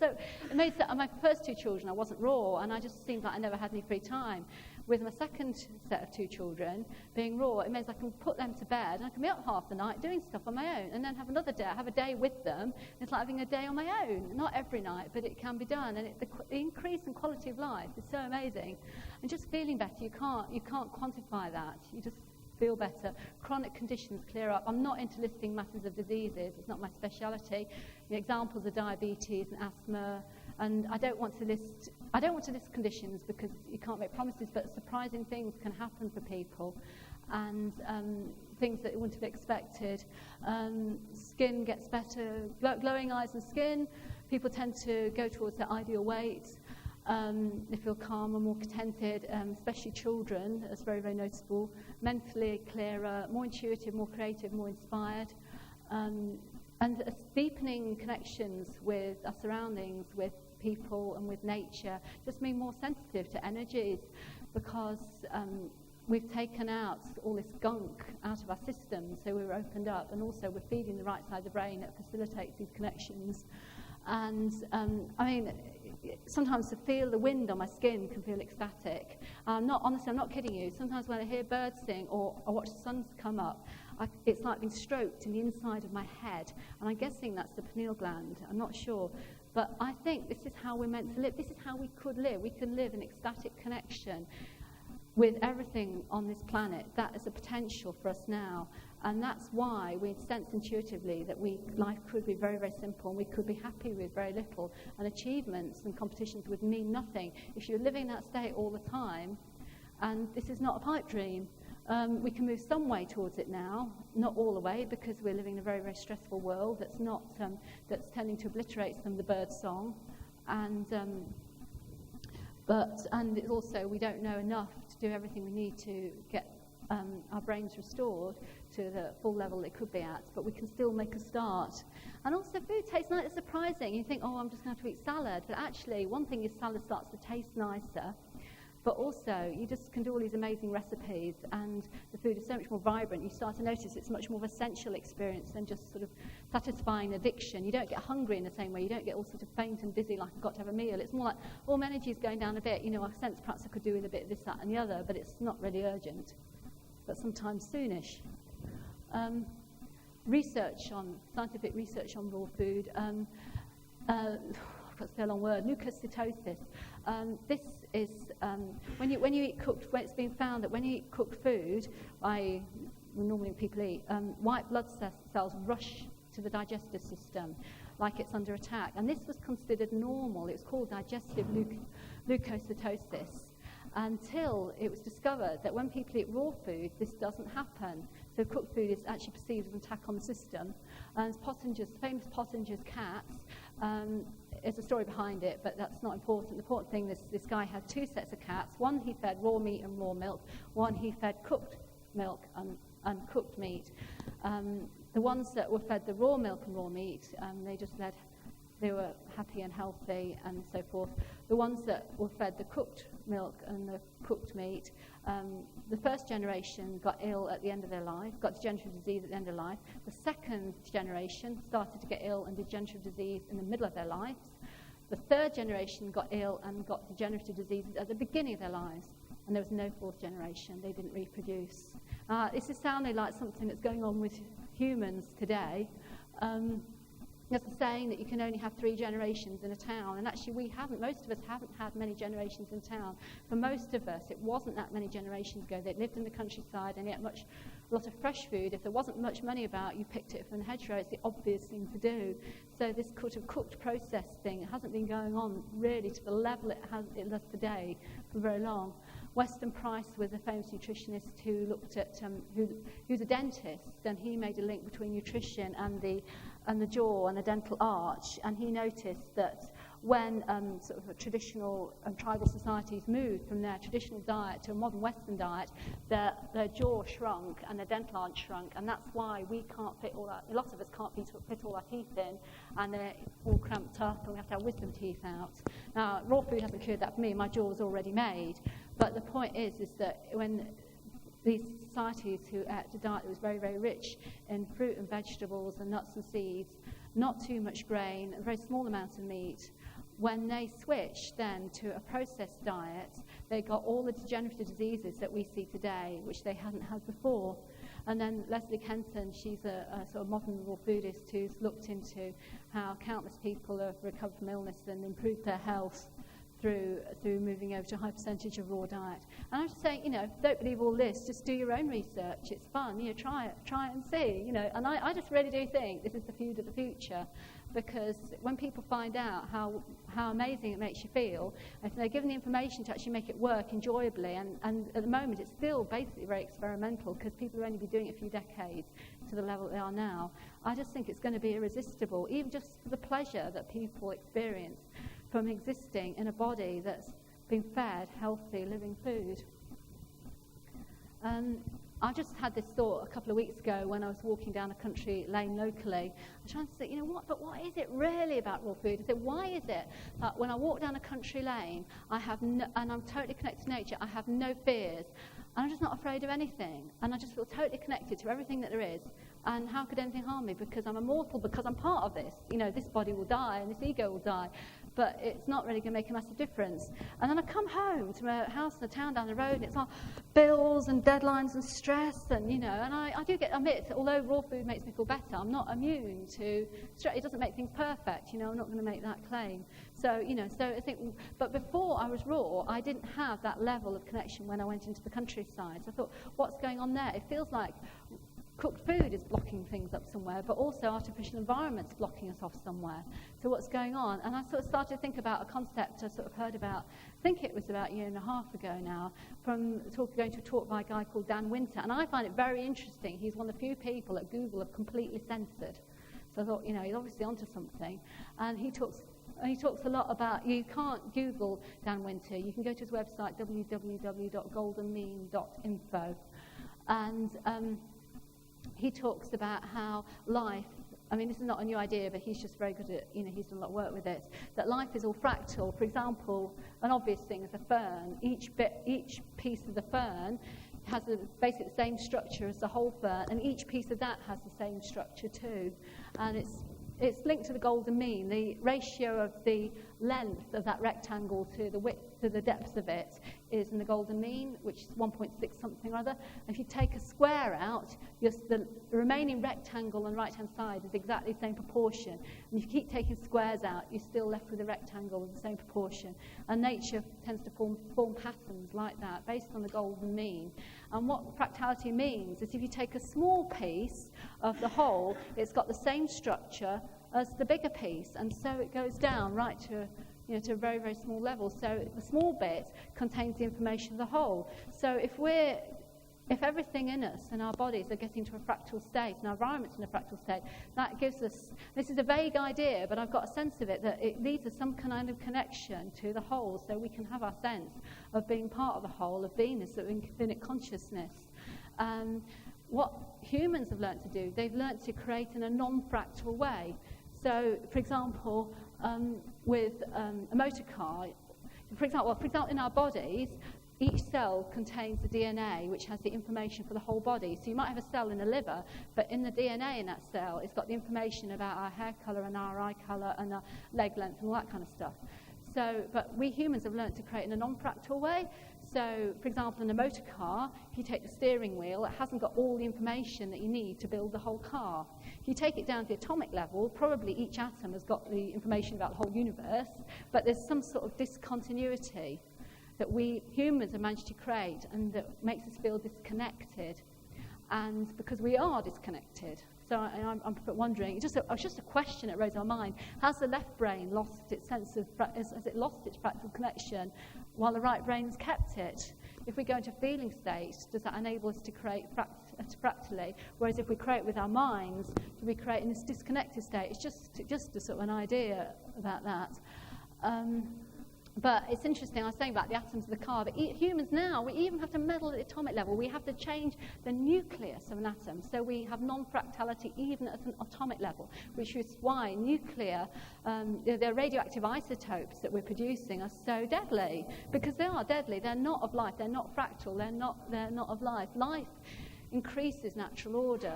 [SPEAKER 1] made that my first two children, I wasn't raw, and I just seemed like I never had any free time. With my second set of two children, being raw, it means I can put them to bed, and I can be up half the night doing stuff on my own, and then have another day, have a day with them. It's like having a day on my own. Not every night, but it can be done, and the increase in quality of life is so amazing. And just feeling better, you can't quantify that. You just feel better. Chronic conditions clear up. I'm not into listing masses of diseases. It's not my speciality. The examples are diabetes and asthma. And I don't want to list conditions because you can't make promises, but surprising things can happen for people, and things that you wouldn't have expected. Skin gets better, glowing eyes and skin. People tend to go towards their ideal weight. They feel calmer, more contented, especially children. That's very, very noticeable. Mentally clearer, more intuitive, more creative, more inspired. And deepening connections with our surroundings, with people and with nature, just being more sensitive to energies, because we've taken out all this gunk out of our system, so we're opened up, and also we're feeding the right side of the brain that facilitates these connections. And I mean, sometimes to feel the wind on my skin can feel ecstatic. Honestly, I'm not kidding you. Sometimes when I hear birds sing or I watch the sun come up, it's like being stroked in the inside of my head. And I'm guessing that's the pineal gland. I'm not sure. But I think this is how we're meant to live. This is how we could live. We can live in ecstatic connection with everything on this planet. That is a potential for us now. And that's why we sense intuitively that life could be very, very simple, and we could be happy with very little. And achievements and competitions would mean nothing if you're living that state all the time. And this is not a pipe dream. We can move some way towards it now, not all the way, because we're living in a very, very stressful world that's tending to obliterate some of the bird song. And it's also, we don't know enough to do everything we need to get our brains restored to the full level it could be at, but we can still make a start. And also food tastes nice. It's surprising. You think, oh, I'm just going to have to eat salad. But actually, one thing is salad starts to taste nicer. But also, you just can do all these amazing recipes, and the food is so much more vibrant. You start to notice it's much more of a sensual experience than just sort of satisfying addiction. You don't get hungry in the same way. You don't get all sort of faint and dizzy like I've got to have a meal. It's more like, oh, my energy's going down a bit. You know, I sense perhaps I could do with a bit of this, that, and the other, but it's not really urgent, but sometimes soonish. Scientific research on raw food. That's a long word, leukocytosis. This is when you eat cooked. It's been found that when you eat cooked food, normally people eat, white blood cells rush to the digestive system like it's under attack. And this was considered normal. It was called digestive leukocytosis until it was discovered that when people eat raw food, this doesn't happen. So cooked food is actually perceived as an attack on the system. And famous Pottinger's cats, there's a story behind it, but that's not important. The important thing is this guy had two sets of cats. One he fed raw meat and raw milk. One he fed cooked milk and cooked meat. The ones that were fed the raw milk and raw meat, they were happy and healthy and so forth. The ones that were fed the cooked milk and the cooked meat, the first generation got ill at the end of their life, got degenerative disease at the end of life. The second generation started to get ill and degenerative disease in the middle of their lives. The third generation got ill and got degenerative diseases at the beginning of their lives. And there was no fourth generation. They didn't reproduce. This is sounding like something that's going on with humans today. There's a saying that you can only have 3 generations in a town, and actually most of us haven't had many generations in town. For most of us, it wasn't that many generations ago. They'd lived in the countryside and ate a lot of fresh food. If there wasn't much money about, you picked it from the hedgerow. It's the obvious thing to do. So this sort of cooked process thing hasn't been going on really to the level it does today for very long. Weston Price was a famous nutritionist who looked at, who's a dentist, and he made a link between nutrition and the jaw and the dental arch, and he noticed that when sort of traditional tribal societies moved from their traditional diet to a modern Western diet, their jaw shrunk and their dental arch shrunk, and that's why we can't fit all that. A lot of us can't fit all our teeth in, and they're all cramped up, and we have to have wisdom teeth out. Now, raw food hasn't cured that for me. My jaw was already made, but the point is that when these societies who ate a diet that was very, very rich in fruit and vegetables and nuts and seeds, not too much grain, a very small amount of meat, when they switched then to a processed diet, they got all the degenerative diseases that we see today, which they hadn't had before. And then Leslie Kenton, she's a sort of modern raw foodist who's looked into how countless people have recovered from illness and improved their health through moving over to a high percentage of raw diet. And I'm just saying, don't believe all this, just do your own research. It's fun, try it and see, And I just really do think this is the food of the future, because when people find out how amazing it makes you feel, if they're given the information to actually make it work enjoyably, and at the moment it's still basically very experimental because people will only be doing it a few decades to the level they are now, I just think it's going to be irresistible, even just for the pleasure that people experience from existing in a body that's been fed healthy, living food. I just had this thought a couple of weeks ago when I was walking down a country lane locally. I was trying to think, what is it really about raw food? I said, why is it that when I walk down a country lane, and I'm totally connected to nature, I have no fears, and I'm just not afraid of anything, and I just feel totally connected to everything that there is. And how could anything harm me? Because I'm immortal, because I'm part of this. This body will die and this ego will die, but it's not really going to make a massive difference. And then I come home to my house in the town down the road, and it's all bills and deadlines and stress, and and I do admit, although raw food makes me feel better, I'm not immune to stress. It doesn't make things perfect. I'm not going to make that claim. So so I think, but before I was raw, I didn't have that level of connection when I went into the countryside. So I thought, what's going on there? It feels like cooked food is blocking things up somewhere, but also artificial environments blocking us off somewhere. So what's going on? And I sort of started to think about a concept I sort of heard about, I think it was about a year and a half ago now, from going to a talk by a guy called Dan Winter. And I find it very interesting. He's one of the few people that Google have completely censored. So I thought, he's obviously onto something. And he talks a lot about, you can't Google Dan Winter. You can go to his website, www.goldenmean.info. And he talks about how life, I mean, this is not a new idea, but he's just very good at, he's done a lot of work with it, that life is all fractal. For example, an obvious thing is a fern. Each piece of the fern has basically the same structure as the whole fern, and each piece of that has the same structure too. And it's linked to the golden mean. The ratio of the length of that rectangle to the width, to the depth of it, is in the golden mean, which is 1.6 something or other. And if you take a square out, the remaining rectangle on the right-hand side is exactly the same proportion. And if you keep taking squares out, you're still left with a rectangle with the same proportion. And nature tends to form patterns like that, based on the golden mean. And what fractality means is if you take a small piece of the whole, it's got the same structure as the bigger piece, and so it goes down right to a very, very small level. So the small bit contains the information of the whole. So if everything in us and our bodies are getting to a fractal state, and our environment's in a fractal state, that gives us, this is a vague idea, but I've got a sense of it, that it leads to some kind of connection to the whole, so we can have our sense of being part of the whole, of beingness, of infinite consciousness. What humans have learnt to do, they've learnt to create in a non-fractal way. So, for example, with a motor car, for example, in our bodies, each cell contains the DNA, which has the information for the whole body. So you might have a cell in the liver, but in the DNA in that cell, it's got the information about our hair colour and our eye colour and our leg length and all that kind of stuff. So, but we humans have learned to create in a non-fractal way. So, for example, in a motor car, if you take the steering wheel, it hasn't got all the information that you need to build the whole car. If you take it down to the atomic level, probably each atom has got the information about the whole universe, but there's some sort of discontinuity that we humans have managed to create, and that makes us feel disconnected. And because we are disconnected. So I'm wondering, it was just a question that rose in my mind. Has the left brain lost its sense of, has it lost its fractal connection while the right brain has kept it? If we go into a feeling state, does that enable us to create fractally? Whereas if we create with our minds, do we create in this disconnected state? It's just a sort of an idea about that. But it's interesting, I was saying about the atoms of the car, that humans now, we even have to meddle at the atomic level. We have to change the nucleus of an atom. So we have non-fractality even at an atomic level, which is why nuclear, the radioactive isotopes that we're producing are so deadly, because they are deadly. They're not of life. They're not fractal. They're not of life. Life increases natural order,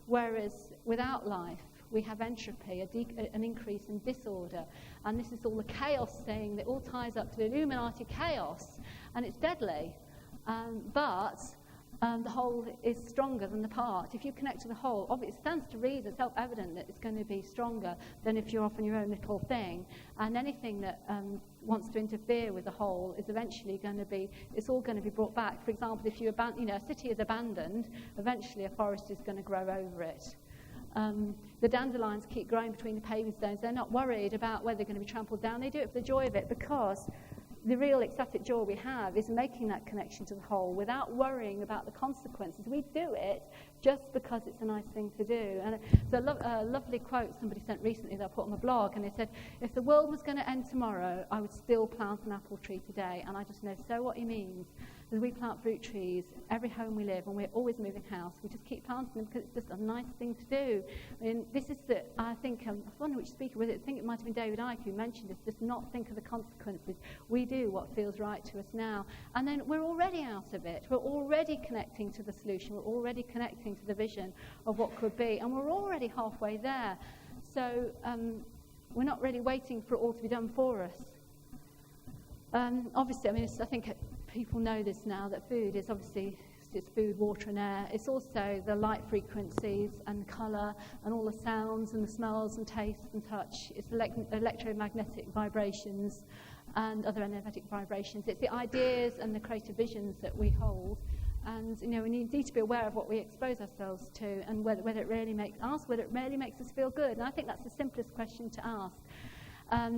[SPEAKER 1] whereas without life, we have entropy, an increase in disorder. And this is all the chaos thing that all ties up to the Illuminati chaos, and it's deadly. But the whole is stronger than the part. If you connect to the whole, obviously it stands to reason, self-evident that it's going to be stronger than if you're off on your own little thing. And anything that wants to interfere with the whole is eventually going to be, it's all going to be brought back. For example, if you a city is abandoned, eventually a forest is going to grow over it. The dandelions keep growing between the paving stones. They're not worried about whether they're going to be trampled down. They do it for the joy of it, because the real ecstatic joy we have is making that connection to the whole without worrying about the consequences. We do it just because it's a nice thing to do. And it's a lovely quote somebody sent recently that I put on my blog, and they said, if the world was going to end tomorrow, I would still plant an apple tree today. And I just know so what he means. As we plant fruit trees, every home we live, and we're always moving house, we just keep planting them because it's just a nice thing to do. I mean, this is I think, I wonder which speaker was it, I think it might have been David Icke who mentioned this, just not think of the consequences. We do what feels right to us now. And then we're already out of it. We're already connecting to the solution. We're already connecting to the vision of what could be. And we're already halfway there. So we're not really waiting for it all to be done for us. Obviously, I mean, I think people know this now, that food is obviously, it's food, water and air. It's also the light frequencies and colour and all the sounds and the smells and taste and touch. It's electromagnetic vibrations and other energetic vibrations. It's the ideas and the creative visions that we hold. And, we need to be aware of what we expose ourselves to, and whether it really makes us feel good. And I think that's the simplest question to ask.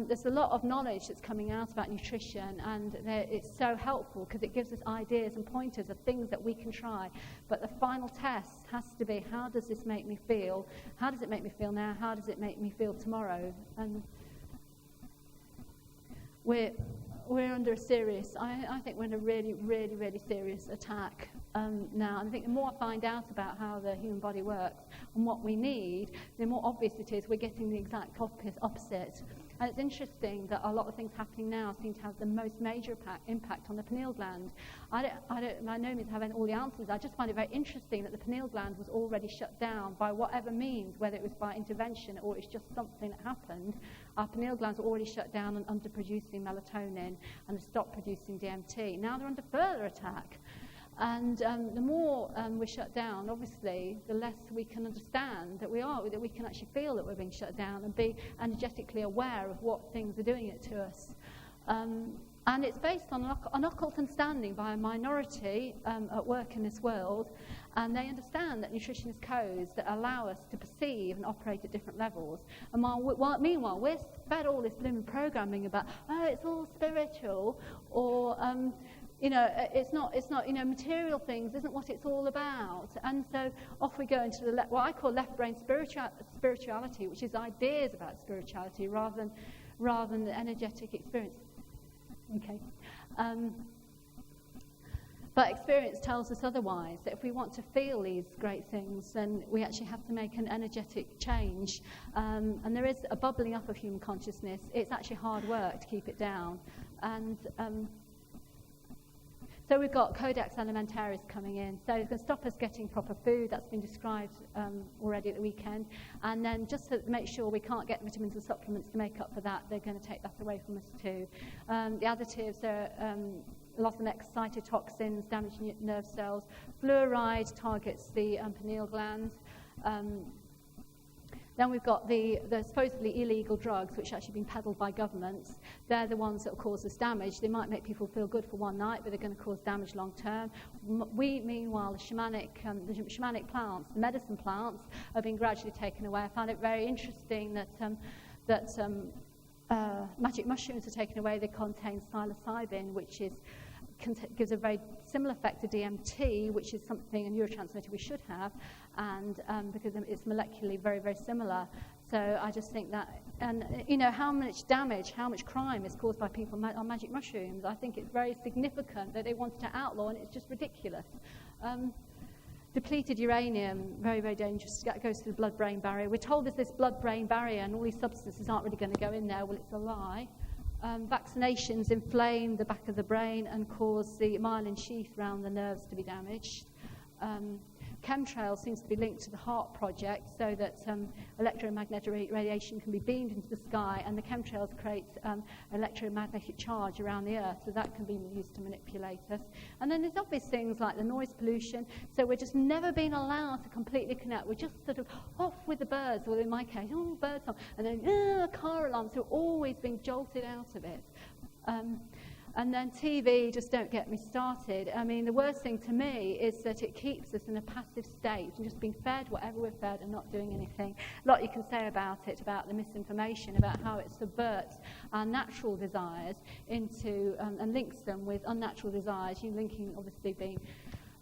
[SPEAKER 1] There's a lot of knowledge that's coming out about nutrition, and it's so helpful because it gives us ideas and pointers of things that we can try. But the final test has to be, how does this make me feel? How does it make me feel now? How does it make me feel tomorrow? And we're under a serious, I think we're in a really, really, really serious attack now. And I think the more I find out about how the human body works and what we need, the more obvious it is we're getting the exact opposite. And it's interesting that a lot of things happening now seem to have the most major impact on the pineal gland. I don't by no means have all the answers. I just find it very interesting that the pineal gland was already shut down by whatever means, whether it was by intervention or it's just something that happened. Our pineal glands were already shut down and underproducing melatonin and have stopped producing DMT. Now they're under further attack. And the more we're shut down, obviously, the less we can understand that we can actually feel that we're being shut down and be energetically aware of what things are doing it to us. And it's based on an occult understanding by a minority at work in this world, and they understand that nutrition is codes that allow us to perceive and operate at different levels. And meanwhile, we're fed all this blooming programming about, it's all spiritual, or it's not, material things isn't what it's all about. And so off we go into what I call left brain spirituality, which is ideas about spirituality rather than the energetic experience. Okay. But experience tells us otherwise, that if we want to feel these great things, then we actually have to make an energetic change. And there is a bubbling up of human consciousness. It's actually hard work to keep it down. And so we've got Codex Alimentaris coming in. So it's going to stop us getting proper food. That's been described already at the weekend. And then just to make sure we can't get vitamins and supplements to make up for that, they're going to take that away from us too. The additives are loss of excitotoxins, damaging nerve cells. Fluoride targets the pineal gland. Then we've got the supposedly illegal drugs, which are actually being peddled by governments. They're the ones that will cause us damage. They might make people feel good for one night, but they're going to cause damage long term. Meanwhile, the shamanic plants, the medicine plants, are being gradually taken away. I found it very interesting that magic mushrooms are taken away. They contain psilocybin, which gives a very similar effect to DMT, which is something, a neurotransmitter we should have, and because it's molecularly very, very similar. So I just think that, and how much damage, how much crime is caused by people on magic mushrooms. I think it's very significant that they wanted to outlaw, and it's just ridiculous. Depleted uranium, very, very dangerous. That goes to the blood-brain barrier. We're told there's this blood-brain barrier, and all these substances aren't really going to go in there. Well, it's a lie. Vaccinations inflame the back of the brain and cause the myelin sheath around the nerves to be damaged. Chemtrails seems to be linked to the HEART project, so that electromagnetic radiation can be beamed into the sky, and the chemtrails create electromagnetic charge around the Earth, so that can be used to manipulate us. And then there's obvious things like the noise pollution, so we're just never being allowed to completely connect. We're just sort of off with the birds, or in my case, bird song, and then car alarms, so we're always being jolted out of it. And then TV, just don't get me started. I mean, the worst thing to me is that it keeps us in a passive state and just being fed whatever we're fed and not doing anything. A lot you can say about it, about the misinformation, about how it subverts our natural desires into and links them with unnatural desires. You linking, obviously, being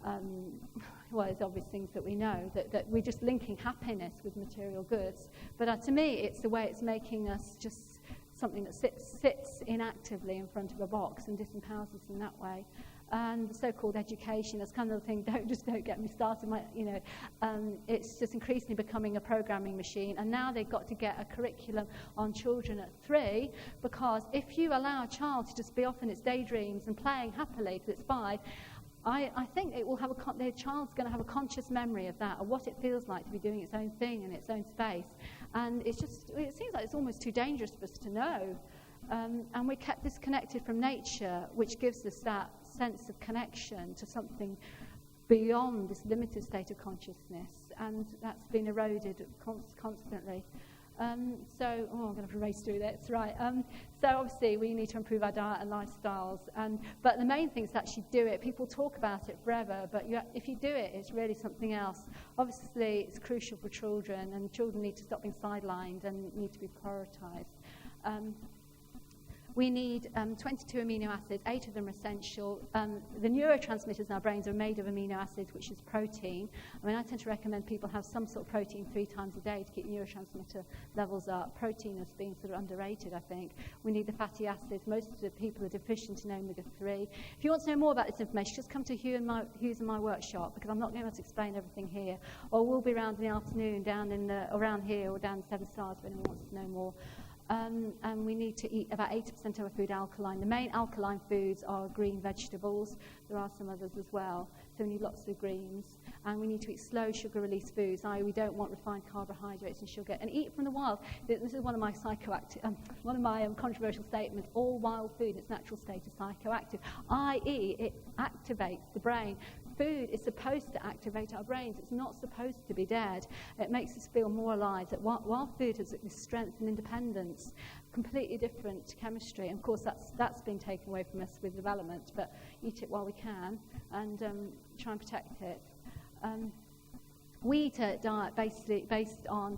[SPEAKER 1] there's obvious things that we know, that we're just linking happiness with material goods. But to me, it's the way it's making us just something that sits inactively in front of a box and disempowers us in that way. And the so-called education, that's kind of the thing, don't get me started. It's just increasingly becoming a programming machine. And now they've got to get a curriculum on children at 3, because if you allow a child to just be off in its daydreams and playing happily till it's 5, I think it will have the child's going to have a conscious memory of that, of what it feels like to be doing its own thing in its own space. And it seems like it's almost too dangerous for us to know. And we're kept disconnected from nature, which gives us that sense of connection to something beyond this limited state of consciousness. And that's been eroded constantly. I'm going to have to race through this, right? So obviously we need to improve our diet and lifestyles. But the main thing is to actually do it. People talk about it forever, but if you do it, it's really something else. Obviously, it's crucial for children, and children need to stop being sidelined and need to be prioritised. We need 22 amino acids, 8 of them are essential. The neurotransmitters in our brains are made of amino acids, which is protein. I mean, I tend to recommend people have some sort of protein 3 times a day to keep neurotransmitter levels up. Protein is being sort of underrated, I think. We need the fatty acids. Most of the people are deficient in omega-3. If you want to know more about this information, just come to Hughes and my workshop, because I'm not going to be able to explain everything here. Or we'll be around in the afternoon down in around here or down in Seven Stars if anyone wants to know more. And we need to eat about 80% of our food alkaline. The main alkaline foods are green vegetables. There are some others as well. So we need lots of greens. And we need to eat slow sugar-release foods. We don't want refined carbohydrates and sugar. And eat from the wild. This is one of my controversial statements. All wild food in its natural state is psychoactive, i.e. it activates the brain. Food is supposed to activate our brains. It's not supposed to be dead. It makes us feel more alive. That wild food has this strength and independence, completely different chemistry. And of course, that's been taken away from us with development. But eat it while we can and try and protect it. We eat a diet basically based on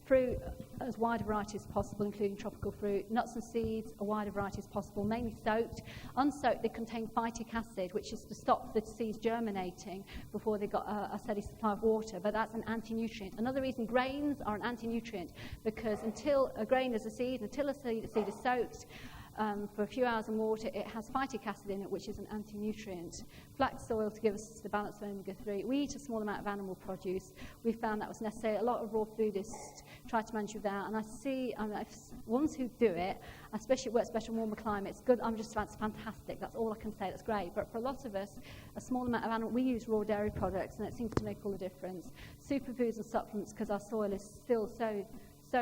[SPEAKER 1] fruit as wide a variety as possible, including tropical fruit, nuts and seeds, a wider variety as possible, mainly soaked. Unsoaked, they contain phytic acid, which is to stop the seeds germinating before they got a steady supply of water, but that's an anti-nutrient. Another reason grains are an anti-nutrient, because until a grain is a seed, until a seed is soaked for a few hours in water, it has phytic acid in it, which is an anti-nutrient. Flax oil to give us the balance of omega-3. We eat a small amount of animal produce. We found that was necessary. A lot of raw foodists try to manage with that, and I see ones who do it, especially it works better in warmer climates. Good, that's fantastic. That's all I can say. That's great. But for a lot of us, a small amount of animal, we use raw dairy products, and it seems to make all the difference. Superfoods and supplements, because our soil is still so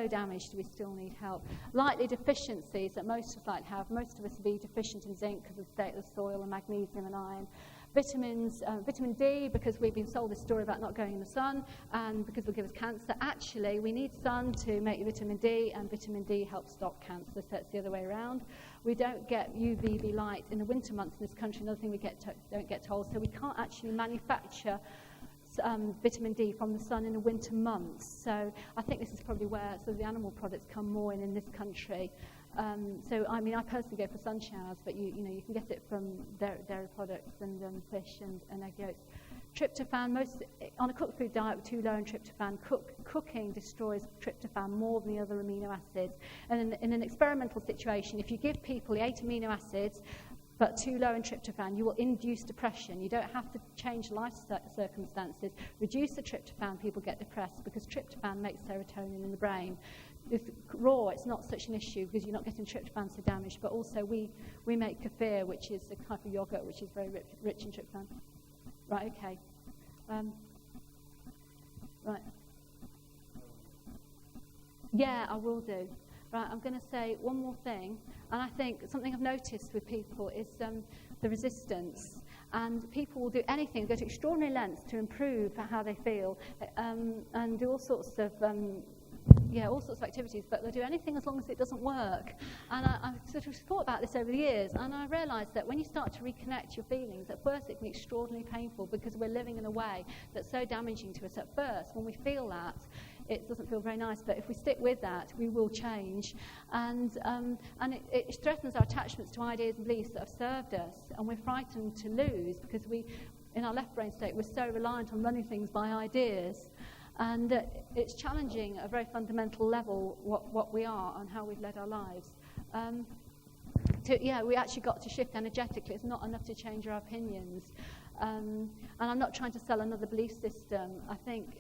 [SPEAKER 1] damaged, we still need help. Likely deficiencies that most of us have. Most of us will be deficient in zinc because of the state of the soil, and magnesium and iron. Vitamins, vitamin D, because we've been sold this story about not going in the sun, and because it will give us cancer. Actually, we need sun to make vitamin D, and vitamin D helps stop cancer, so it's the other way around. We don't get UVB light in the winter months in this country, another thing we don't get told, so we can't actually manufacture vitamin D from the sun in the winter months. So I think this is probably where sort of the animal products come more in this country. So I mean, I personally go for sun showers, but you can get it from dairy products and fish and egg yolks. Tryptophan, on a cooked food diet with too low in tryptophan, cooking destroys tryptophan more than the other amino acids. And in an experimental situation, if you give people the 8 amino acids but too low in tryptophan, you will induce depression. You don't have to change life circumstances. Reduce the tryptophan, people get depressed because tryptophan makes serotonin in the brain. With raw, it's not such an issue because you're not getting tryptophan so damaged, but also we make kefir, which is a type of yogurt which is very rich in tryptophan. Right, okay. Right. Yeah, I will do. Right, I'm going to say one more thing, and I think something I've noticed with people is the resistance. And people will do anything, go to extraordinary lengths to improve how they feel, and do all sorts of activities, but they'll do anything as long as it doesn't work. And I've sort of thought about this over the years, and I realised that when you start to reconnect your feelings, at first it can be extraordinarily painful because we're living in a way that's so damaging to us at first. When we feel that, it doesn't feel very nice, but if we stick with that, we will change. And it strengthens our attachments to ideas and beliefs that have served us, and we're frightened to lose because in our left brain state, we're so reliant on running things by ideas. And it's challenging at a very fundamental level what we are and how we've led our lives. We actually got to shift energetically. It's not enough to change our opinions. And I'm not trying to sell another belief system. I think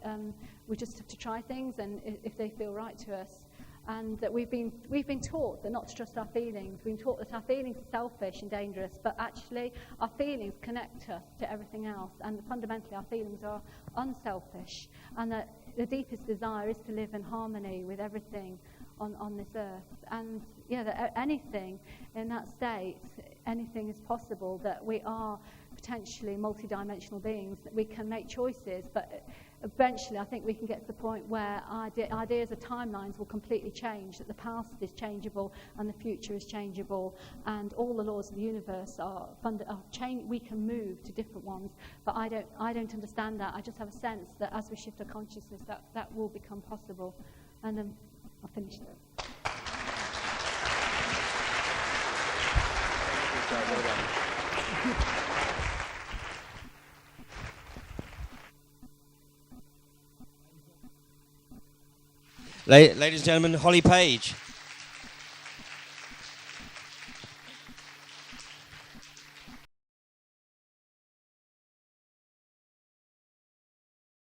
[SPEAKER 1] we just have to try things, and if they feel right to us. And that we've been taught that not to trust our feelings. We've been taught that our feelings are selfish and dangerous, but actually our feelings connect us to everything else. And fundamentally our feelings are unselfish. And that the deepest desire is to live in harmony with everything on this earth. And that anything in that state, anything is possible, that we are potentially multidimensional beings, that we can make choices, but eventually I think we can get to the point where ideas of timelines will completely change, that the past is changeable and the future is changeable, and all the laws of the universe are we can move to different ones, but I don't understand that. I just have a sense that as we shift our consciousness, that will become possible. And I'll finish there.
[SPEAKER 2] Ladies and gentlemen, Holly Paige.